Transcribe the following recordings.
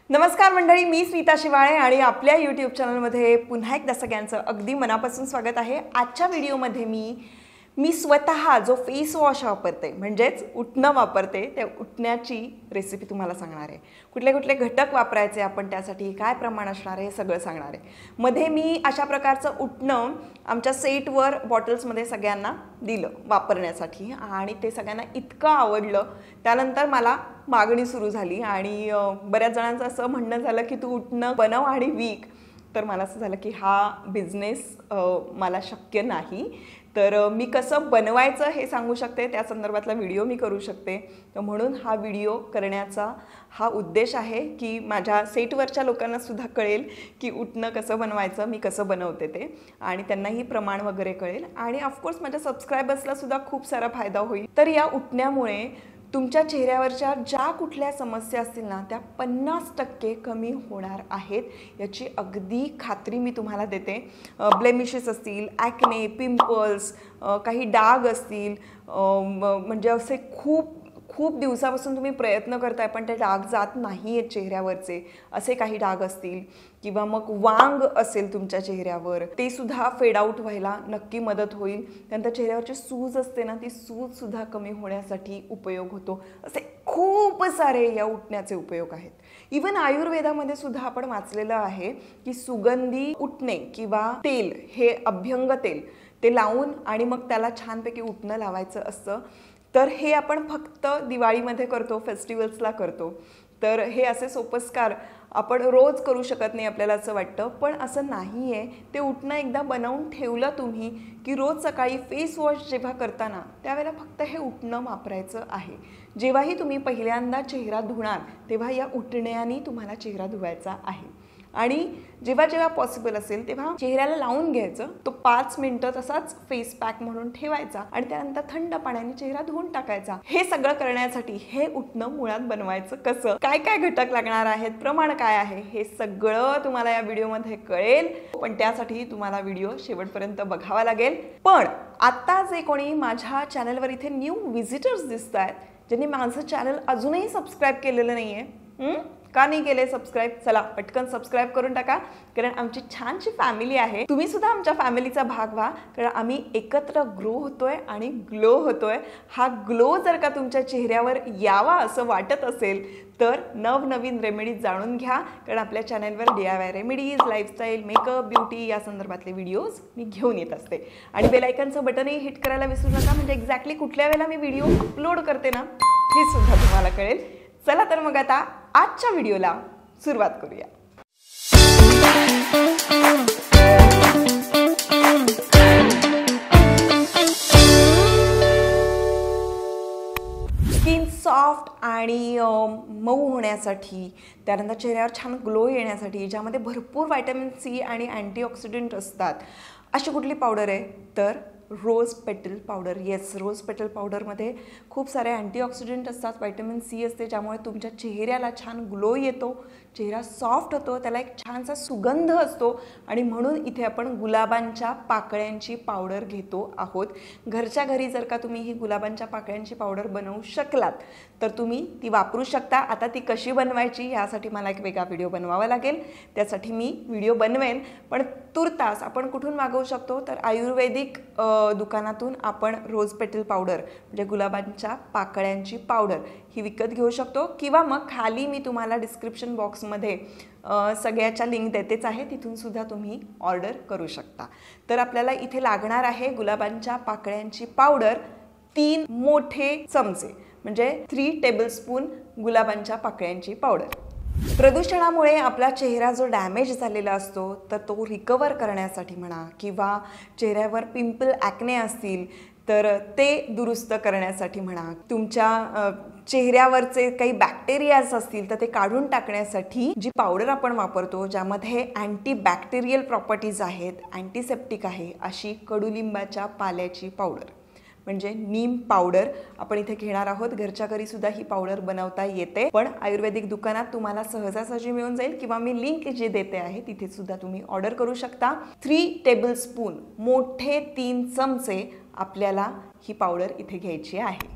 नमस्कार मंडळी, मी स्मिता शिवाळे आणि आपल्या YouTube चॅनलमध्ये पुन्हा एकदा सगळ्यांचं अगदी मनापासून स्वागत आहे। आजच्या व्हिडिओमध्ये मी स्वतः जो फेस वॉश वापरते म्हणजेच उटणं वापरते त्या उटण्याची रेसिपी तुम्हाला सांगणार आहे। कुठले कुठले घटक वापरायचे आपण त्यासाठी, काय प्रमाण असणार आहे हे सगळं सांगणार आहे। मध्ये मी अशा प्रकारचं उटणं आमच्या सेटवर बॉटल्समध्ये सगळ्यांना दिलं वापरण्यासाठी आणि ते सगळ्यांना इतकं आवडलं, त्यानंतर मला मागणी सुरू झाली आणि बऱ्याच जणांचं असं म्हणणं झालं की तू उटणं बनव आणि विक। तर मला असं झालं की हा बिझनेस मला शक्य नाही, तर मी कसं बनवायचं हे सांगू शकते, त्या संदर्भातला व्हिडिओ मी करू शकते। तर म्हणून हा व्हिडिओ करण्याचा हा उद्देश आहे की माझ्या सेटवरच्या लोकांना सुद्धा कळेल की उटणं कसं बनवायचं, मी कसं बनवते ते, आणि त्यांनाही प्रमाण वगैरे कळेल आणि ऑफकोर्स माझ्या सबस्क्रायबर्सला सुद्धा खूप सारा फायदा होईल। तर या उटण्यामुळे तुमच्या चेहऱ्यावरच्या ज्या कुठल्या समस्या असतील ना त्या 50% कमी होणार आहेत, याची अगदी खात्री मी तुम्हाला देते। ब्लेमिशेस असतील, ॲक्ने, पिंपल्स, काही डाग असतील, म्हणजे असे खूप दिवसापासून तुम्ही प्रयत्न करताय पण ते डाग जात नाही आहेत चेहऱ्यावरचे, असे काही डाग असतील, किंवा मग वांग असेल तुमच्या चेहऱ्यावर, ते सुद्धा फेड आउट व्हायला नक्की मदत होईल। त्यानंतर चेहऱ्यावरची सूज असते ना, ती सूज सुद्धा कमी होण्यासाठी उपयोग होतो। असे खूप सारे या उटण्याचे उपयोग आहेत। इवन आयुर्वेदामध्ये सुद्धा आपण वाचलेलं आहे की सुगंधी उटणे किंवा तेल, हे अभ्यंग तेल, ते लावून आणि मग त्याला छानपैकी उटणं लावायचं असतं। तर हे आपण फक्त दिवाळीमध्ये करतो, फेस्टिवल्सला करतो। तर हे असे सोपस्कार आपण रोज करू शकत नाही आपल्याला असं वाटतं, पण असं नाही आहे। ते उटणं एकदा बनवून ठेवलं तुम्ही की रोज सकाळी फेस वॉश जेव्हा करताना त्यावेळेला फक्त हे उटणं वापरायचं आहे। जेव्हाही तुम्ही पहिल्यांदा चेहरा धुणार तेव्हा या उटण्याने तुम्हाला चेहरा धुवायचा आहे आणि जेव्हा जेव्हा पॉसिबल असेल तेव्हा चेहऱ्याला लावून घ्यायचं, तो 5 मिनिटं तसाच फेस पॅक म्हणून ठेवायचा आणि त्यानंतर थंड पाण्याने चेहरा धुवून टाकायचा। हे सगळं करण्यासाठी हे उटणं मुळात बनवायचं कसं, काय काय घटक लागणार आहेत, प्रमाण काय आहे, हे सगळं तुम्हाला या व्हिडिओमध्ये कळेल, पण त्यासाठी तुम्हाला व्हिडिओ शेवटपर्यंत बघावा लागेल। पण आता जे कोणी माझ्या चॅनलवर इथे न्यू व्हिजिटर्स दिसत आहेत, ज्यांनी माझं चॅनल अजूनही सबस्क्राईब केलेलं नाहीये, का नाही केले सबस्क्राईब, चला पटकन सबस्क्राईब करून टाका, कारण आमची छानशी फॅमिली आहे। तुम्ही सुद्धा आमच्या फॅमिलीचा भाग व्हा, कारण आम्ही एकत्र ग्रो होतोय आणि ग्लो होतोय। हा ग्लो जर का तुमच्या चेहऱ्यावर यावा असं वाटत असेल तर नवनवीन रेमेडीज जाणून घ्या, कारण आपल्या चॅनलवर DIY remedies, lifestyle, makeup, beauty या संदर्भातले व्हिडिओज मी घेऊन येत असते। आणि बेल आयकॉनचं बटनही हिट करायला विसरू नका, म्हणजे एक्झॅक्टली कुठल्या वेळेला मी व्हिडिओ अपलोड करते ना हे सुद्धा तुम्हाला कळेल। चला तर मग आता आजच्या व्हिडिओला सुरुवात करूया। स्किन सॉफ्ट आणि मऊ होण्यासाठी, त्यानंतर चेहऱ्यावर छान ग्लो येण्यासाठी, ज्यामध्ये भरपूर व्हिटॅमिन C आणि अँटीऑक्सिडंट असतात, अशी कुठली पावडर आहे तर rose petal powder. Yes, rose petal पावडरमध्ये खूप सारे अँटीऑक्सिडंट असतात, व्हिटॅमिन C असते, ज्यामुळे तुमच्या चेहऱ्याला छान ग्लो येतो, चेहरा सॉफ्ट होतो, त्याला एक छानसा सुगंध असतो। आणि म्हणून इथे आपण गुलाबांच्या पाकळ्यांची पावडर घेतो आहोत। घरच्या घरी जर का तुम्ही ही गुलाबांच्या पाकळ्यांची पावडर बनवू शकलात तर तुम्ही ती वापरू शकता। आता ती कशी बनवायची यासाठी मला एक वेगळा व्हिडिओ बनवावा लागेल, त्यासाठी मी व्हिडिओ बनवेन। पण तुर्तास आपण कुठून मागवू शकतो तर आयुर्वेदिक दुकानातून आपण रोज पेटल पावडर म्हणजे गुलाबांच्या पाकळ्यांची पावडर ही विकत घेऊ शकतो, किंवा मग खाली मी तुम्हाला डिस्क्रिप्शन बॉक्समध्ये सगळ्याच्या लिंक देतेच आहे, तिथून सुद्धा तुम्ही ऑर्डर करू शकता। तर आपल्याला इथे लागणार आहे गुलाबांच्या पाकळ्यांची पावडर 3 मोठे चमचे, म्हणजे 3 टेबलस्पून गुलाबांच्या पाकळ्यांची पावडर। प्रदूषणामुळे आपला चेहरा जो डॅमेज झालेला असतो तर तो रिकवर करण्यासाठी म्हणा, किंवा चेहऱ्यावर पिंपल, ॲक्ने असतील तर ते दुरुस्त करण्यासाठी म्हणा, तुमच्या चेहऱ्यावरचे काही बॅक्टेरियाज असतील तर ते काढून टाकण्यासाठी जी पावडर आपण वापरतो, ज्यामध्ये अँटीबॅक्टेरियल प्रॉपर्टीज आहेत, अँटीसेप्टिक आहे, अशी कडुलिंबाच्या पाल्याची पावडर म्हणजे नीम पावडर आपण इथे घेणार आहोत। घरच्या घरी सुद्धा ही पावडर बनवता येते, पण आयुर्वेदिक दुकानात तुम्हाला सहजासहजी मिळून जाईल, किंवा मी लिंक जे देते आहे तिथे सुद्धा तुम्ही ऑर्डर करू शकता। 3 टेबलस्पून मोठे 3 चमचे आपल्याला ही पावडर इथे घ्यायची आहे,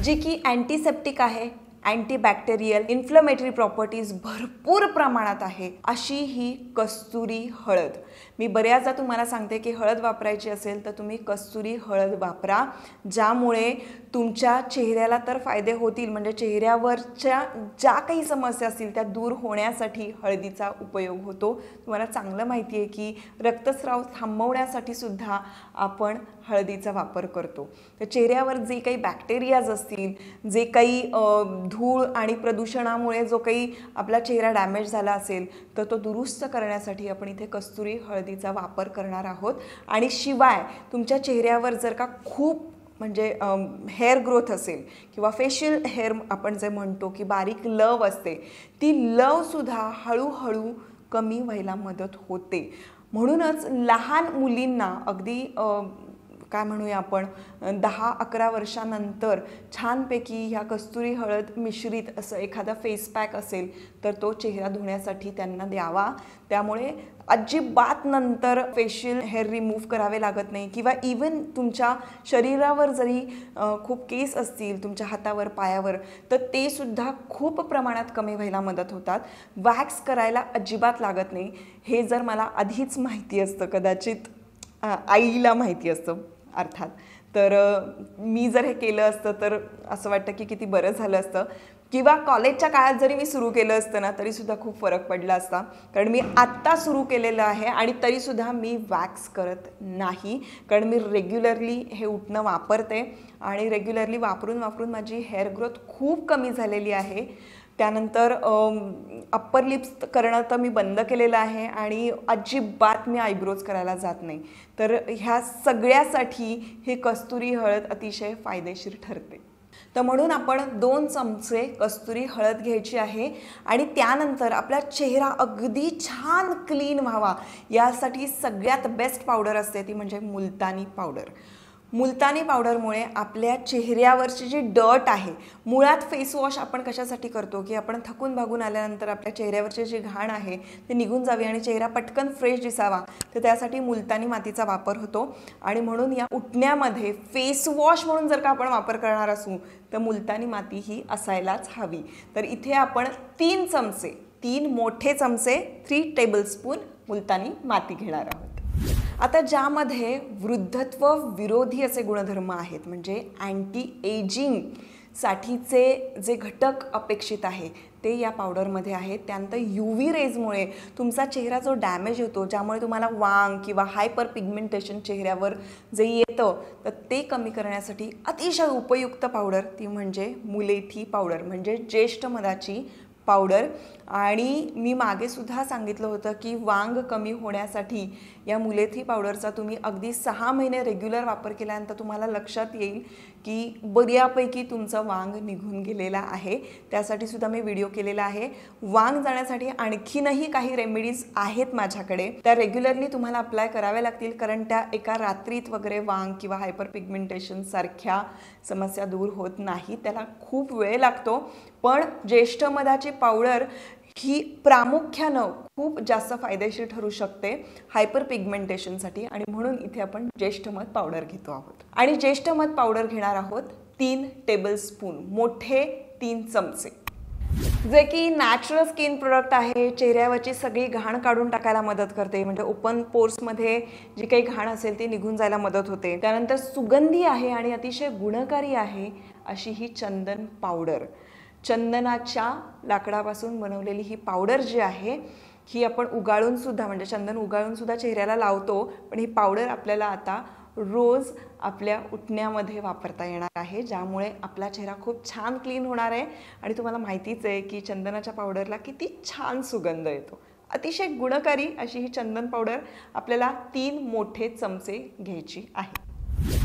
जी की अँटीसेप्टिक आहे, अँटीबॅक्टेरियल, इन्फ्लमेटरी प्रॉपर्टीज भरपूर प्रमाणात आहे अशी ही कस्तुरी हळद. मी बऱ्याचदा तुम्हाला सांगते की हळद वापरायची असेल तर तुम्ही कस्तुरी हळद वापरा, ज्यामुळे तुमच्या चेहऱ्याला तर फायदे होतील, म्हणजे चेहऱ्यावरच्या ज्या काही समस्या असतील त्या दूर होण्यासाठी हळदीचा उपयोग होतो. तुम्हाला चांगलं माहिती आहे की रक्तस्राव थांबवण्यासाठी सुद्धा आपण हळदीचा वापर करतो. तर चेहऱ्यावर जे काही बॅक्टेरियाज असतील, जे काही धूळ आणि प्रदूषणामुळे जो काही आपला चेहरा डॅमेज झाला असेल तर तो दुरुस्त करण्यासाठी आपण इथे कस्तुरी हळदीचा वापर करणार आहोत. आणि शिवाय तुमच्या चेहऱ्यावर जर का खूप म्हणजे हेअर ग्रोथ असेल किंवा फेशियल हेअर आपण जे म्हणतो की बारीक लव असते, ती लवसुद्धा हळूहळू कमी व्हायला मदत होते. म्हणूनच लहान मुलींना अगदी काय म्हणूया आपण 10-11 वर्षानंतर छानपैकी ह्या कस्तुरी हळद मिश्रित असं एखादा फेस पॅक असेल तर तो चेहरा धुण्यासाठी त्यांना द्यावा. त्यामुळे अजिबात नंतर फेशियल हेअर रिमूव्ह करावे लागत नाही, किंवा इवन तुमच्या शरीरावर जरी खूप केस असतील तुमच्या हातावर पायावर तर ते सुद्धा खूप प्रमाणात कमी व्हायला मदत होतात. वॅक्स करायला अजिबात लागत नाही. हे जर मला आधीच माहिती असतं, कदाचित आईला माहिती असतं अर्थात, तर मी जर हे केलं असतं तर असं वाटतं की किती बरं झालं असतं. किंवा कॉलेजच्या काळात जरी मी सुरू केलं असतं ना तरीसुद्धा खूप फरक पडला असता, कारण मी आत्ता सुरू केलेलं आहे आणि तरीसुद्धा मी वॅक्स करत नाही, कारण मी रेग्युलरली हे उठणं वापरते आणि रेग्युलरली वापरून वापरून माझी हेअर ग्रोथ खूप कमी झालेली आहे. त्यानंतर अप्पर लिप्स करणं तर मी बंद केलेलं आहे आणि अजिबात मी आयब्रोज करायला जात नाही. तर ह्या सगळ्यासाठी हे कस्तुरी हळद अतिशय फायदेशीर ठरते. तर म्हणून आपण 2 चमचे कस्तुरी हळद घ्यायची आहे आणि त्यानंतर आपला चेहरा अगदी छान क्लीन व्हावा यासाठी सगळ्यात बेस्ट पावडर असते ती म्हणजे मुलतानी पावडर. मुलतानी पावडरमुळे आपल्या चेहऱ्यावरची जी डर्ट आहे, मुळात फेस वॉश आपण कशासाठी करतो की आपण थकून भागून आल्यानंतर आपल्या चेहऱ्यावरची जी घाण आहे ते निघून जावी आणि चेहरा पटकन फ्रेश दिसावा, तर त्यासाठी मुलतानी मातीचा वापर होतो. आणि म्हणून या उठण्यामध्ये फेस वॉश म्हणून जर का आपण वापर करणार असू तर मुलतानी माती ही असायलाच हवी. तर इथे आपण 3 मोठे चमचे 3 टेबलस्पून मुलतानी माती घेणार आहोत. आता ज्यामध्ये वृद्धत्व विरोधी असे गुणधर्म आहेत, म्हणजे अँटी एजिंग साठीचे जे घटक अपेक्षित आहे ते या पावडरमध्ये आहेत. त्यानंतर UV रेजमुळे तुमचा चेहरा जो डॅमेज होतो, ज्यामुळे तुम्हाला वांग किंवा हायपर पिगमेंटेशन चेहऱ्यावर जे येतं तर ते कमी करण्यासाठी अतिशय उपयुक्त पावडर ती म्हणजे मुलेठी पावडर, म्हणजे ज्येष्ठ मधाची पावडर. आणि मी मागे सुद्धा सांगितलं होतं की वांग कमी होण्यासाठी या मुलेठी पावडरचा तुम्ही अगदी 6 महिने रेग्युलर वापर केल्यानंतर तुम्हाला लक्षात येईल की बऱ्यापैकी तुमचं वांग निघून गेलेला आहे. त्यासाठी सुद्धा मी व्हिडिओ केलेला आहे. वांग जाण्यासाठी आणखीनही काही रेमेडीज आहेत माझ्याकडे, त्या रेग्युलरली तुम्हाला अप्लाय कराव्या लागतील, कारण त्या एका रात्रीत वगैरे वांग किंवा हायपर पिगमेंटेशन सारख्या समस्या दूर होत नाही, त्याला खूप वेळ लागतो. पण ज्येष्ठ मधाची पावडर ही प्रामुख्यानं खूप जास्त फायदेशीर ठरू शकते हायपर पिगमेंटेशनसाठी, आणि म्हणून इथे आपण ज्येष्ठ मध पावडर घेतो आहोत. आणि ज्येष्ठ मध पावडर घेणार आहोत 3 टेबलस्पून, मोठे 3 चमचे, जे की नॅचरल स्किन प्रोडक्ट आहे. चेहऱ्यावरची सगळी घाण काढून टाकायला मदत करते, म्हणजे ओपन पोर्समध्ये जी काही घाण असेल ती निघून जायला मदत होते. त्यानंतर सुगंधी आहे आणि अतिशय गुणकारी आहे अशी ही चंदन पावडर. चंदनाच्या लाकडापासून बनवलेली ही पावडर जी आहे ही आपण उगाळून सुद्धा, म्हणजे चंदन उगाळून सुद्धा चेहऱ्याला लावतो, पण ही पावडर आपल्याला आता रोज आपल्या उठण्यामध्ये वापरता येणार आहे, ज्यामुळे आपला चेहरा खूप छान क्लीन होणार आहे. आणि तुम्हाला माहितीच आहे की चंदनाच्या पावडरला किती छान सुगंध येतो. अतिशय गुणकारी अशी ही चंदन पावडर आपल्याला 3 मोठे चमचे घ्यायची आहे.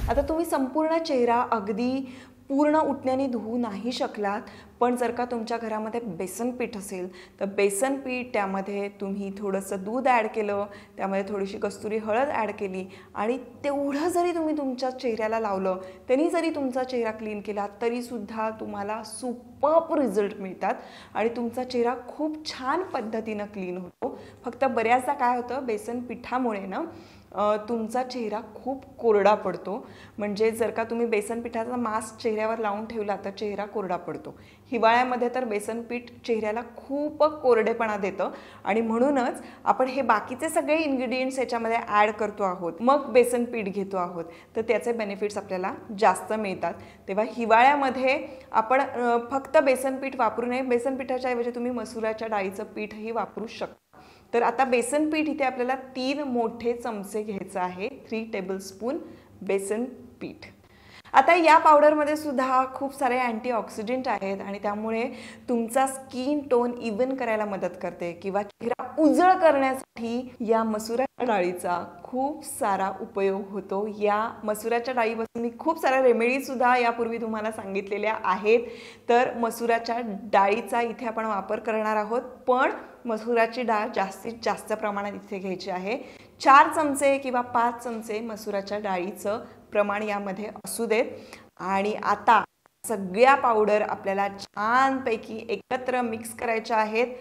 आता तुम्ही संपूर्ण चेहरा अगदी पूर्ण उठण्याने धुवू नाही शकलात, पण जर का तुमच्या घरामध्ये बेसन पीठ असेल तर बेसन पीठ, त्यामध्ये तुम्ही थोडंसं दूध ॲड केलं, त्यामध्ये थोडीशी कस्तुरी हळद ॲड केली आणि तेवढं जरी तुम्ही तुमच्या चेहऱ्याला लावलं, त्यांनी जरी तुमचा चेहरा क्लीन केला तरीसुद्धा तुम्हाला सुपर्ब रिझल्ट मिळतात आणि तुमचा चेहरा खूप छान पद्धतीनं क्लीन होतो. फक्त बऱ्याचदा काय होतं, बेसन पिठामुळे ना तुमचा चेहरा खूप कोरडा पडतो. म्हणजे जर का तुम्ही बेसन पिठाचा मास्क चेहऱ्यावर लावून ठेवला तर चेहरा कोरडा पडतो. हिवाळ्यामध्ये तर बेसन पीठ चेहऱ्याला खूप कोरडेपणा देतं आणि म्हणूनच आपण हे बाकीचे सगळे इन्ग्रेडियंट्स याच्यामध्ये ॲड करतो आहोत, मग बेसन पीठ घेतो आहोत, तर त्याचे बेनिफिट्स आपल्याला जास्त मिळतात. तेव्हा हिवाळ्यामध्ये आपण फक्त बेसन पीठ वापरू नये. बेसन पिठाच्या ऐवजी तुम्ही मसुराच्या डाळीचं पीठही वापरू शकता. तर आता बेसन पीठ इथे आपल्याला 3 मोठे चमचे घ्यायचं आहे. 3 टेबलस्पून बेसन पीठ. आता या पावडरमध्ये सुद्धा खूप सारे अँटीऑक्सिडंट आहेत आणि त्यामुळे तुमचा स्किन टोन इव्हन करायला मदत करते किंवा चेहरा उजळ करण्यासाठी या मसुराच्या डाळीचा खूप सारा उपयोग होतो. या मसुराच्या डाळीपासून मी खूप साऱ्या रेमेडीजसुद्धा यापूर्वी तुम्हाला सांगितलेल्या आहेत. तर मसुराच्या डाळीचा इथे आपण वापर करणार आहोत, पण मसुराची डाळ जास्तीत जास्त प्रमाणात इथे घ्यायची आहे. 4 चमचे किंवा 5 चमचे मसुराच्या डाळीचं प्रमाण यामध्ये असू देत. आणि आता सगळ्या पावडर आपल्याला छानपैकी एकत्र मिक्स करायच्या आहेत.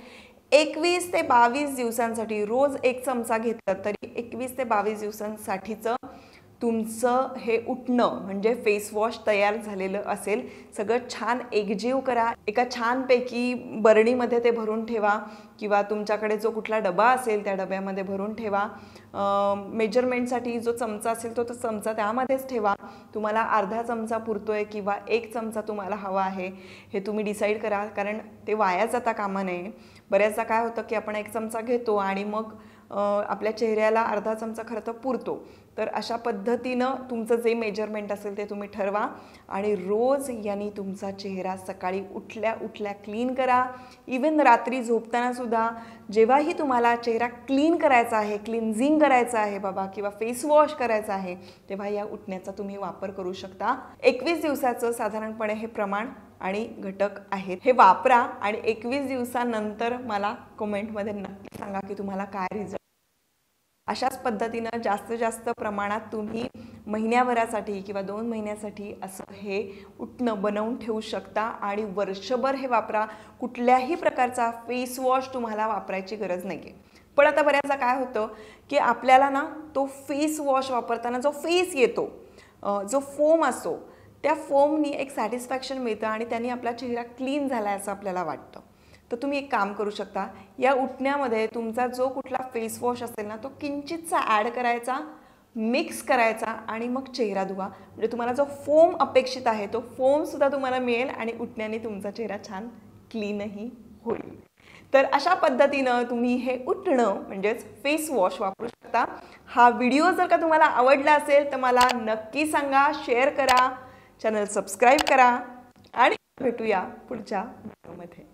21 ते 22 दिवसांसाठी रोज 1 चमचा घेतलं तरी 21 ते 22 दिवसांसाठीचं तुमचं हे उठणं म्हणजे फेस वॉश तयार झालेलं असेल. सगळं छान एकजीव करा. एका छानपैकी बरणीमध्ये ते भरून ठेवा किंवा तुमच्याकडे जो कुठला डबा असेल त्या डब्यामध्ये भरून ठेवा. मेजरमेंटसाठी जो चमचा असेल तो चमचा त्यामध्येच ठेवा. तुम्हाला अर्धा चमचा पुरतोय किंवा 1 चमचा तुम्हाला हवा आहे हे तुम्ही डिसाईड करा, कारण ते वाया जाता कामा नये. बऱ्याचदा काय होतं की आपण 1 चमचा घेतो आणि मग आपल्या चेहऱ्याला अर्धा चमचा खरं तर पुरतो. तर अशा पद्धतीनं तुमचं जे मेजरमेंट असेल ते तुम्ही ठरवा आणि रोज यांनी तुमचा चेहरा सकाळी उठल्या उठल्या क्लीन करा. इवन रात्री झोपताना सुद्धा जेव्हाही तुम्हाला चेहरा क्लीन करायचा आहे, क्लिन्झिंग करायचं आहे बाबा किंवा फेस वॉश करायचा आहे, तेव्हा या उठण्याचा तुम्ही वापर करू शकता. 21 दिवसाचं साधारणपणे हे प्रमाण आणि घटक आहेत. हे वापरा आणि 21 दिवसानंतर मला कमेंटमध्ये नक्की सांगा की तुम्हाला काय रिझल्ट. अशाच पद्धतीनं जास्तीत जास्त प्रमाणात तुम्ही महिन्याभरासाठी किंवा 2 महिन्यासाठी असं हे उठणं बनवून ठेवू शकता आणि वर्षभर हे वापरा. कुठल्याही प्रकारचा फेस वॉश तुम्हाला वापरायची गरज नाही आहे. पण आता बऱ्याचदा काय होतं की आपल्याला ना तो फेस वॉश वापरताना जो फेस येतो, जो फोम असतो, त्या फोमनी एक सॅटिस्फॅक्शन मिळतं आणि त्यांनी आपला चेहरा क्लीन झाला आहे असं आपल्याला वाटतं. तर तुम्ही एक काम करू शकता, या उठण्यामध्ये तुमचा जो कुठला फेस वॉश असेल ना तो किंचितसा ॲड करायचा, मिक्स करायचा आणि मग चेहरा धुवा. म्हणजे तुम्हाला जो फोम अपेक्षित आहे तो फोमसुद्धा तुम्हाला मिळेल आणि उठण्याने तुमचा चेहरा छान क्लीनही होईल. तर अशा पद्धतीनं तुम्ही हे उठणं म्हणजेच फेस वॉश वापरू शकता. हा व्हिडिओ जर का तुम्हाला आवडला असेल तर मला नक्की सांगा, शेअर करा, चॅनल सबस्क्राईब करा आणि भेटूया पुढच्या व्हिडिओमध्ये.